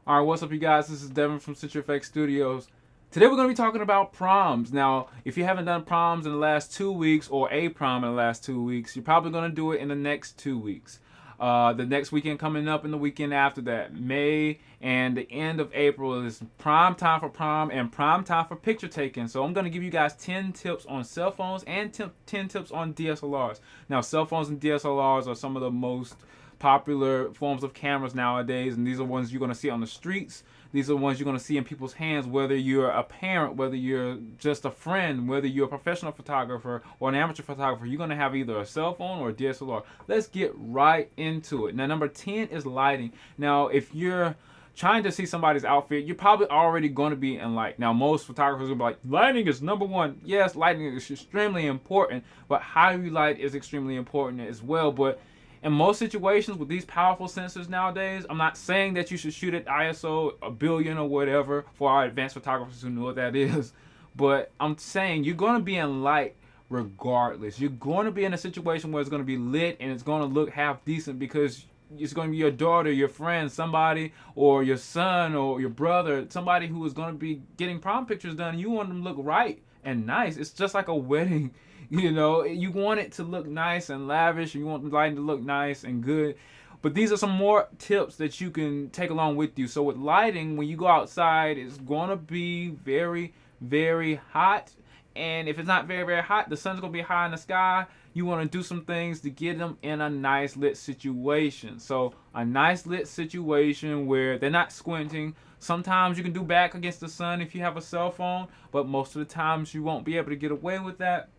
Alright, what's up you guys? This is Devin from CenturyFX Studios. Today we're going to be talking about proms. Now, if you haven't done proms in the last 2 weeks or a prom in the last 2 weeks, you're probably going to do it in the next 2 weeks. The next weekend coming up and the weekend after that. May and the end of April is prime time for prom and prime time for picture taking. So I'm going to give you guys 10 tips on cell phones and 10 tips on DSLRs. Now, cell phones and DSLRs are some of the most popular forms of cameras nowadays, and these are ones you're going to see on the streets. These are ones you're going to see in people's hands, whether you're a parent, whether you're just a friend, whether you're a professional photographer or an amateur photographer. You're going to have either a cell phone or a DSLR. Let's get right into it. Now, number 10 is lighting. Now, if you're trying to see somebody's outfit, you're probably already going to be in light. Now, most photographers will be like, lighting is number one. Yes, lighting is extremely important, but how you light is extremely important as well. But in most situations with these powerful sensors nowadays, I'm not saying that you should shoot at ISO a billion or whatever for our advanced photographers who know what that is, but I'm saying you're going to be in light regardless. You're going to be in a situation where it's going to be lit and it's going to look half decent because it's going to be your daughter, your friend, somebody, or your son or your brother, somebody who is going to be getting prom pictures done, and you want them to look right and nice. It's just like a wedding. You know, you want it to look nice and lavish, and you want the lighting to look nice and good. But these are some more tips that you can take along with you. So with lighting, when you go outside, it's going to be very, very hot. And if it's not very, very hot, the sun's going to be high in the sky. You want to do some things to get them in a nice lit situation. So a nice lit situation where they're not squinting. Sometimes you can do back against the sun if you have a cell phone, but most of the times you won't be able to get away with that,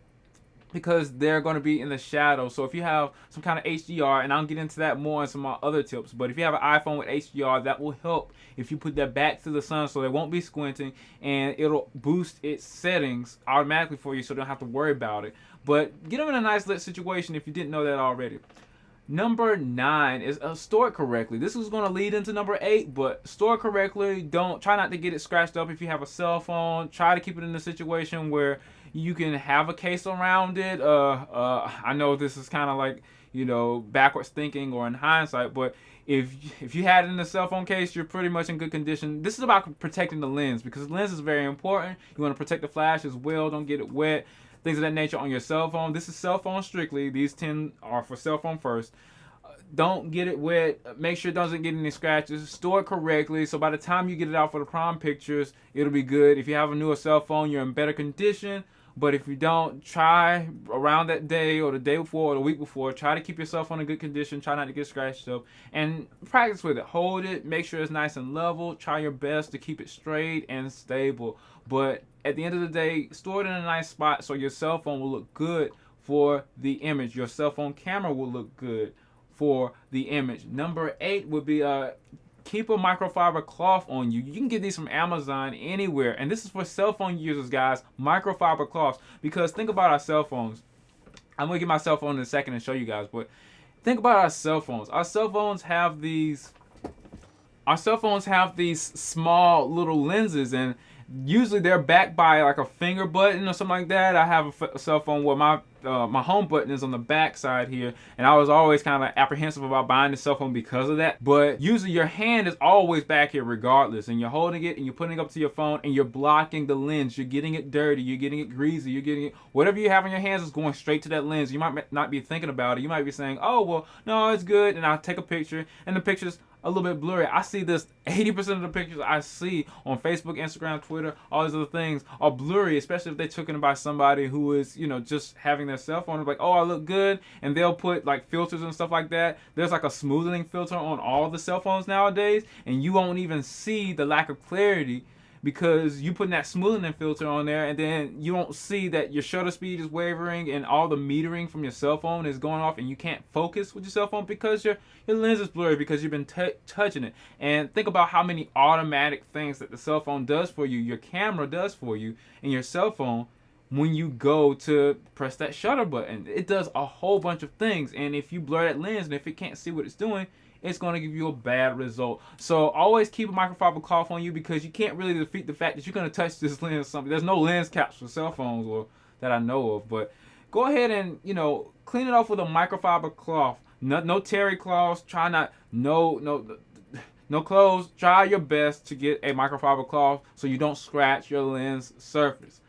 because they're going to be in the shadow. So if you have some kind of HDR, and I'll get into that more in some of my other tips, but if you have an iPhone with HDR, that will help if you put that back to the sun so they won't be squinting, and it'll boost its settings automatically for you so you don't have to worry about it. But get them in a nice lit situation if you didn't know that already. Number 9 is store it correctly. This is going to lead into number 8, but store it correctly. Try not to get it scratched up if you have a cell phone. Try to keep it in a situation where you can have a case around it. I know this is kind of like, you know, backwards thinking or in hindsight, but if you had it in a cell phone case, you're pretty much in good condition. This is about protecting the lens, because the lens is very important. You want to protect the flash as well. Don't get it wet. Things of that nature on your cell phone. This is cell phone strictly. These 10 are for cell phone first. Don't get it wet. Make sure it doesn't get any scratches. Store it correctly, so by the time you get it out for the prom pictures, it'll be good. If you have a newer cell phone, you're in better condition. But if you don't, try around that day or the day before or the week before, try to keep your cell phone in good condition. Try not to get scratched up, and practice with it. Hold it. Make sure it's nice and level. Try your best to keep it straight and stable. But at the end of the day, store it in a nice spot so your cell phone will look good for the image. Your cell phone camera will look good for the image. Number 8 would be keep a microfiber cloth on you. You can get these from Amazon, anywhere. And this is for cell phone users, guys. Microfiber cloths. Because think about our cell phones. I'm going to get my cell phone in a second and show you guys. But think about our cell phones. Our cell phones have these small little lenses, and usually they're backed by like a finger button or something like that. I have a cell phone where my home button is on the back side here, and I was always kind of apprehensive about buying the cell phone because of that. But usually your hand is always back here regardless, and you're holding it and you're putting it up to your phone and you're blocking the lens. You're getting it dirty, you're getting it greasy, you're getting it, whatever you have in your hands is going straight to that lens. You might not be thinking about it. You might be saying, oh well, no, it's good, and I'll take a picture, and the picture's a little bit blurry. I see this 80% of the pictures I see on Facebook, Instagram, Twitter, all these other things are blurry, especially if they're taken by somebody who is, you know, just having their cell phone. It's like, oh, I look good, and they'll put like filters and stuff like that. There's like a smoothing filter on all the cell phones nowadays, and you won't even see the lack of clarity because you putting that smoothing filter on there, and then you don't see that your shutter speed is wavering and all the metering from your cell phone is going off, and you can't focus with your cell phone because your lens is blurry because you've been touching it. And think about how many automatic things that the cell phone does for you, your camera does for you, and your cell phone when you go to press that shutter button. It does a whole bunch of things, and if you blur that lens and if it can't see what it's doing, it's going to give you a bad result. So always keep a microfiber cloth on you, because you can't really defeat the fact that you're going to touch this lens. Something, there's no lens caps for cell phones or that I know of, but go ahead and, you know, clean it off with a microfiber cloth. No terry cloths. Try not, no No clothes. Try your best to get a microfiber cloth so you don't scratch your lens surface.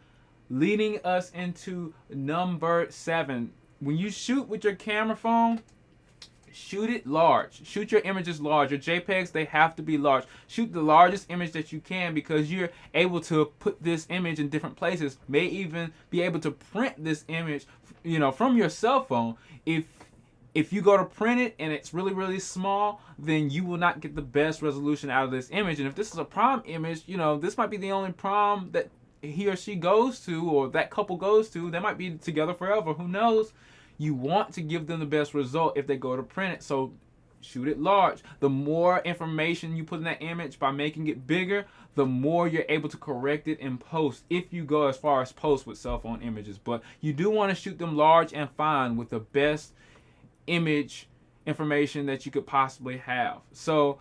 Leading us into number 7. When you shoot with your camera phone, shoot it large. Shoot your images large. Your JPEGs, they have to be large. Shoot the largest image that you can, because you're able to put this image in different places. May even be able to print this image, from your cell phone. If you go to print it and it's really, really small, then you will not get the best resolution out of this image. And if this is a prom image, this might be the only prom that he or she goes to, or that couple goes to. They might be together forever. Who knows? You want to give them the best result if they go to print it. So shoot it large. The more information you put in that image by making it bigger, the more you're able to correct it in post, if you go as far as post with cell phone images. But you do want to shoot them large and fine with the best image information that you could possibly have. So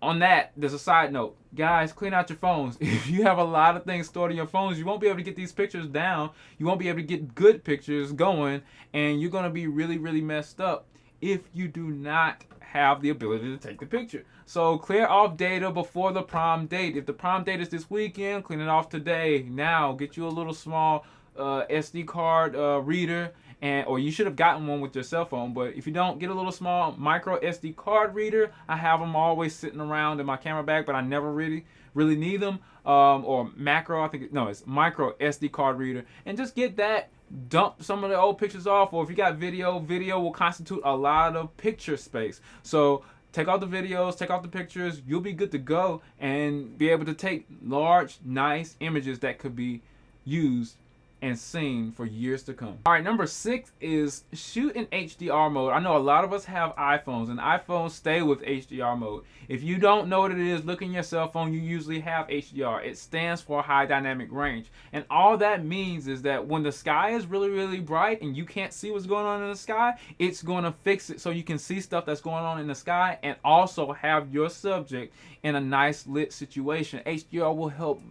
on that, there's a side note. Guys, clean out your phones. If you have a lot of things stored in your phones, you won't be able to get these pictures down. You won't be able to get good pictures going, and you're going to be really, really messed up if you do not have the ability to take the picture. So clear off data before the prom date. If the prom date is this weekend, clean it off today. Now, get you a little small SD card reader, or you should have gotten one with your cell phone. But if you don't, get a little small micro SD card reader. I have them always sitting around in my camera bag, but I never really need them. Or macro, it's micro SD card reader, and just get that. Dump some of the old pictures off, or if you got video will constitute a lot of picture space. So take out the videos, take out the pictures. You'll be good to go and be able to take large, nice images that could be used and seen for years to come. All right, number 6 is shoot in HDR mode. I know a lot of us have iPhones, and iPhones stay with HDR mode. If you don't know what it is, look in your cell phone. You usually have HDR. It stands for high dynamic range. And all that means is that when the sky is really, really bright and you can't see what's going on in the sky, it's going to fix it so you can see stuff that's going on in the sky and also have your subject in a nice lit situation. HDR will help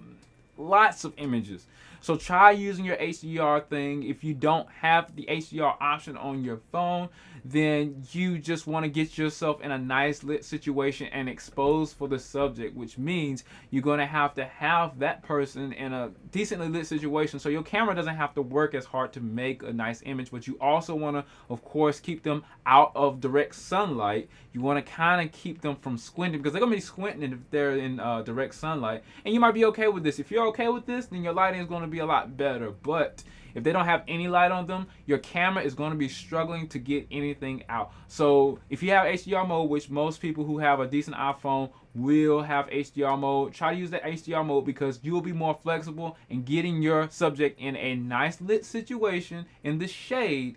lots of images. So try using your HDR thing. If you don't have the HDR option on your phone, then you just want to get yourself in a nice lit situation and expose for the subject, which means you're going to have that person in a decently lit situation, so your camera doesn't have to work as hard to make a nice image. But you also want to, of course, keep them out of direct sunlight. You want to kind of keep them from squinting, because they're going to be squinting if they're in direct sunlight. And you might be okay with this. If you're okay with this, then your lighting is going to be a lot better. But if they don't have any light on them, your camera is going to be struggling to get anything out. So if you have HDR mode, which most people who have a decent iPhone will have HDR mode, try to use that HDR mode, because you'll be more flexible in getting your subject in a nice lit situation in the shade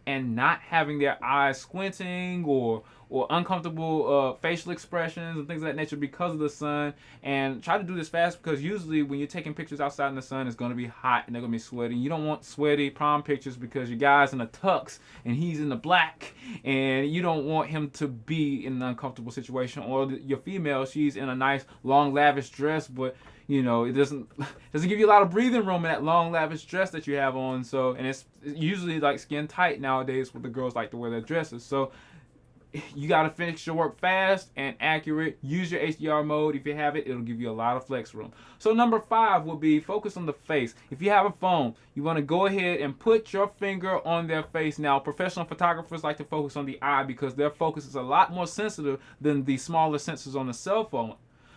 and not having their eyes squinting or uncomfortable facial expressions and things of that nature because of the sun. And try to do this fast, because usually when you're taking pictures outside in the sun, it's going to be hot and they're going to be sweaty. You don't want sweaty prom pictures, because your guy's in a tux and he's in the black, and you don't want him to be in an uncomfortable situation. Or your female, she's in a nice long lavish dress, but it doesn't give you a lot of breathing room in that long lavish dress that you have on. So, and it's usually like skin tight nowadays what the girls like to wear their dresses. So you got to finish your work fast and accurate. Use your HDR mode. If you have it, it'll give you a lot of flex room. So number 5 will be focus on the face. If you have a phone, you want to go ahead and put your finger on their face. Now, professional photographers like to focus on the eye, because their focus is a lot more sensitive than the smaller sensors on the cell phone.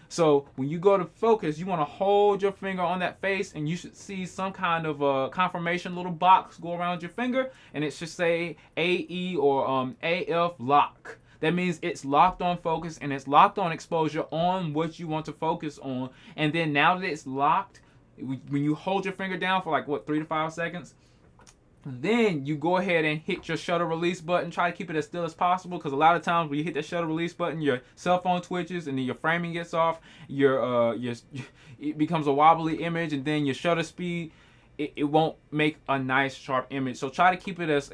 So when you go to focus, you want to hold your finger on that face, and you should see some kind of a confirmation little box go around your finger, and it should say AE or AF lock. That means it's locked on focus and it's locked on exposure on what you want to focus on. And then now that it's locked, when you hold your finger down for 3 to 5 seconds, then you go ahead and hit your shutter release button. Try to keep it as still as possible, because a lot of times when you hit that shutter release button, your cell phone twitches and then your framing gets off. It becomes a wobbly image, and then your shutter speed, it won't make a nice sharp image. So try to keep it as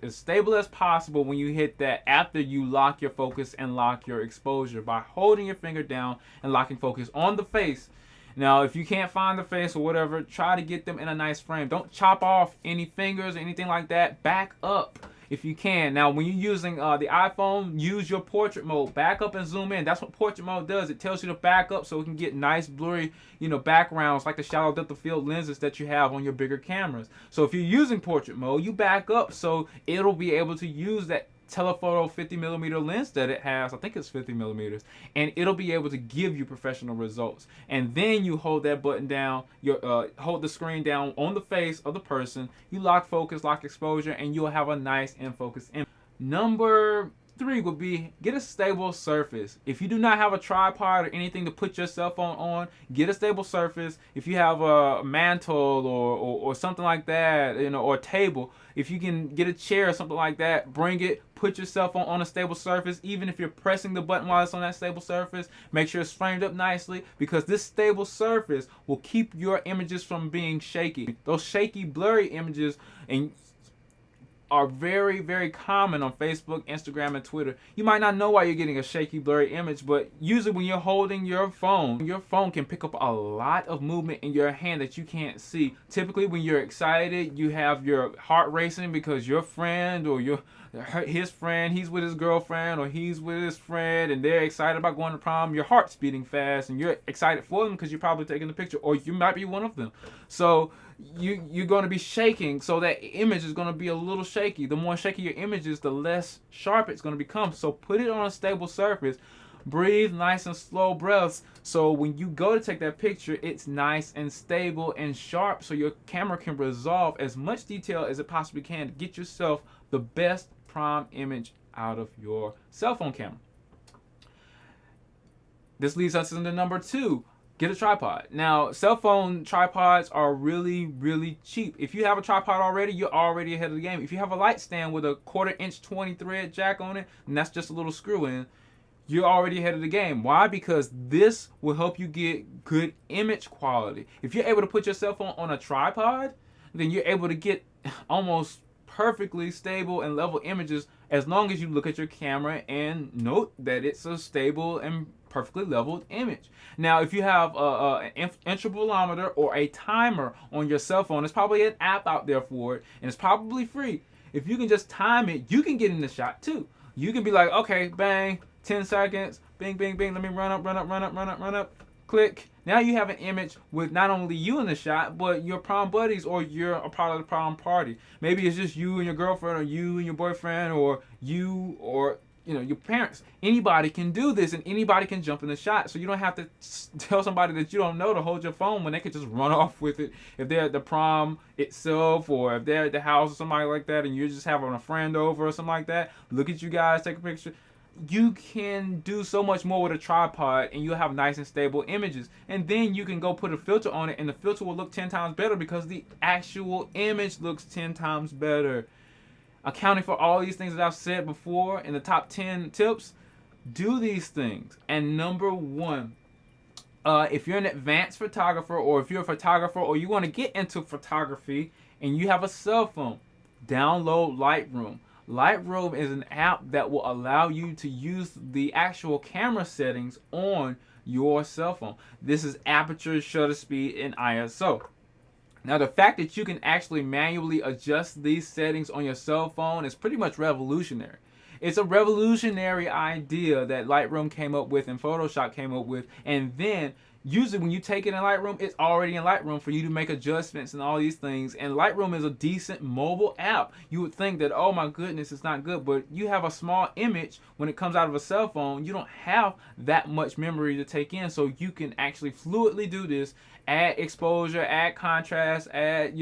stable as possible when you hit that, after you lock your focus and lock your exposure, by holding your finger down and locking focus on the face. Now, if you can't find the face or whatever, try to get them in a nice frame. Don't chop off any fingers or anything like that. Back up if you can. Now, when you're using the iPhone, use your portrait mode. Back up and zoom in. That's what portrait mode does. It tells you to back up so it can get nice blurry, backgrounds like the shallow depth of field lenses that you have on your bigger cameras. So if you're using portrait mode, you back up so it'll be able to use that telephoto 50mm lens that it has. I think it's 50mm, and it'll be able to give you professional results. And then you hold that button down, hold the screen down on the face of the person, you lock focus, lock exposure, and you'll have a nice in focus image. Number 3 would be get a stable surface. If you do not have a tripod or anything to put your cell phone on, get a stable surface. If you have a mantle or something like that, or a table, if you can get a chair or something like that, bring it, put your cell phone on a stable surface. Even if you're pressing the button while it's on that stable surface, make sure it's framed up nicely, because this stable surface will keep your images from being shaky. Those shaky, blurry images are very, very common on Facebook, Instagram, and Twitter. You might not know why you're getting a shaky, blurry image, but usually when you're holding your phone can pick up a lot of movement in your hand that you can't see. Typically, when you're excited, you have your heart racing because your friend or his friend, he's with his girlfriend or he's with his friend, and they're excited about going to prom. Your heart's beating fast, and you're excited for them because you're probably taking the picture, or you might be one of them. So you're going to be shaking, so that image is going to be a little shaky. The more shaky your image is, the less sharp it's going to become. So put it on a stable surface. Breathe nice and slow breaths, so when you go to take that picture, it's nice and stable and sharp, so your camera can resolve as much detail as it possibly can to get yourself the best prom image out of your cell phone camera. This leads us into number 2. Get a tripod. Now, cell phone tripods are really, really cheap. If you have a tripod already, you're already ahead of the game. If you have a light stand with a 1/4 inch 20 thread jack on it, and that's just a little screw in, you're already ahead of the game. Why? Because this will help you get good image quality. If you're able to put your cell phone on a tripod, then you're able to get almost perfectly stable and level images, as long as you look at your camera and note that it's a stable and perfectly leveled image. Now, if you have an intervalometer or a timer on your cell phone, there's probably an app out there for it, and it's probably free. If you can just time it, you can get in the shot too. You can be like, okay, bang, 10 seconds, bing, bing, bing, let me run up, click. Now you have an image with not only you in the shot, but your prom buddies, or you're a part of the prom party. Maybe it's just you and your girlfriend, or you and your boyfriend, or you or your parents. Anybody can do this, and anybody can jump in the shot. So you don't have to tell somebody that you don't know to hold your phone when they could just run off with it if they're at the prom itself, or if they're at the house or somebody like that, and you're just having a friend over or something like that. Look at you guys, take a picture. You can do so much more with a tripod, and you'll have nice and stable images. And then you can go put a filter on it, and the filter will look 10 times better because the actual image looks 10 times better. Accounting for all these things that I've said before in the top 10 tips, do these things. And number 1, if you're an advanced photographer, or if you're a photographer, or you want to get into photography and you have a cell phone, download Lightroom. Lightroom is an app that will allow you to use the actual camera settings on your cell phone. This is aperture, shutter speed, and ISO. Now, the fact that you can actually manually adjust these settings on your cell phone is pretty much revolutionary. It's a revolutionary idea that Lightroom came up with and Photoshop came up with, and then usually when you take it in Lightroom, it's already in Lightroom for you to make adjustments and all these things. And Lightroom is a decent mobile app. You would think that, oh my goodness, it's not good, but you have a small image when it comes out of a cell phone. You don't have that much memory to take in, so you can actually fluidly do this, add exposure, add contrast, add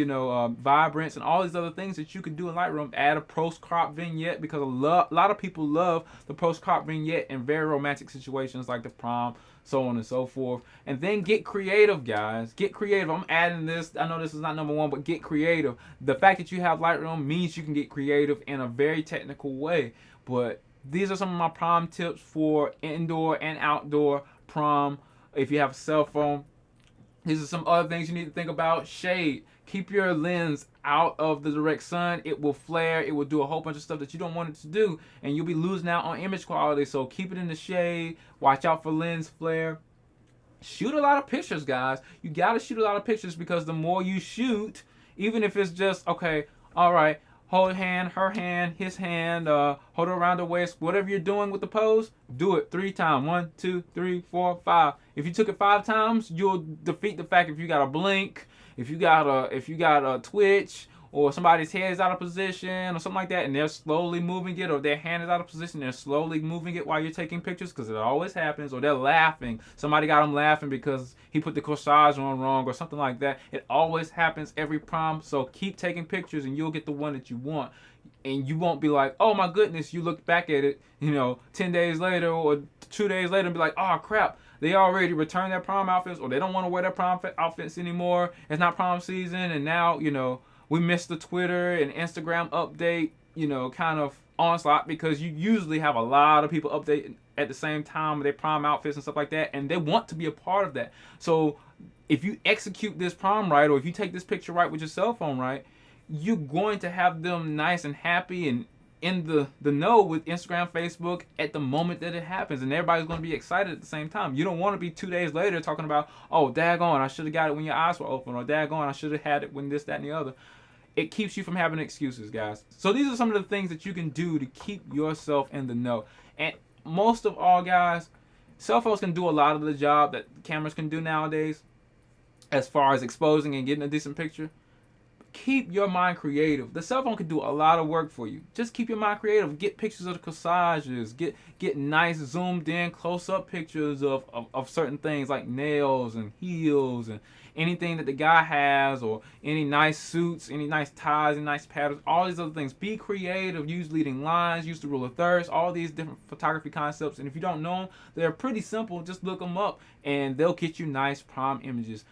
vibrance, and all these other things that you can do in Lightroom. Add a post-crop vignette, because a lot of people love the post-crop vignette in very romantic situations like the prom, so on and so forth. And then get creative, guys. Get creative. I'm adding this. I know this is not number 1, but get creative. The fact that you have Lightroom means you can get creative in a very technical way. But these are some of my prom tips for indoor and outdoor prom. If you have a cell phone, these are some other things you need to think about. Shade. Keep your lens out of the direct sun. It will flare. It will do a whole bunch of stuff that you don't want it to do, and you'll be losing out on image quality. So keep it in the shade. Watch out for lens flare. Shoot a lot of pictures, guys. You got to shoot a lot of pictures, because the more you shoot, even if it's just, okay, all right, hold hand, her hand, his hand, hold it around the waist. Whatever you're doing with the pose, do it 3 times. 1, 2, 3, 4, 5. If you took it 5 times, you'll defeat the fact if you got a blink, if you got a twitch, or somebody's head is out of position or something like that, and they're slowly moving it, or their hand is out of position, they're slowly moving it while you're taking pictures, because it always happens, or they're laughing. Somebody got them laughing because he put the corsage on wrong or something like that. It always happens every prom, so keep taking pictures and you'll get the one that you want. And you won't be like, oh my goodness, you look back at it, 10 days later or 2 days later and be like, oh crap, they already returned their prom outfits, or they don't want to wear their prom outfits anymore. It's not prom season, and now, we missed the Twitter and Instagram update, kind of onslaught, because you usually have a lot of people update at the same time with their prom outfits and stuff like that, and they want to be a part of that. So if you execute this prom right, or if you take this picture right with your cell phone right, you're going to have them nice and happy and in the know with Instagram, Facebook at the moment that it happens, and everybody's going to be excited at the same time. You don't want to be 2 days later talking about, oh, daggone, I should have got it when your eyes were open, or daggone, I should have had it when this, that, and the other. It keeps you from having excuses, guys. So these are some of the things that you can do to keep yourself in the know. And most of all, guys, cell phones can do a lot of the job that cameras can do nowadays as far as exposing and getting a decent picture. Keep your mind creative. The cell phone can do a lot of work for you. Just keep your mind creative. Get pictures of the corsages. Get nice zoomed in close up pictures of certain things like nails and heels and anything that the guy has, or any nice suits, any nice ties, any nice patterns, all these other things. Be creative. Use leading lines. Use the rule of thirds. All these different photography concepts. And if you don't know them, they're pretty simple. Just look them up and they'll get you nice prom images.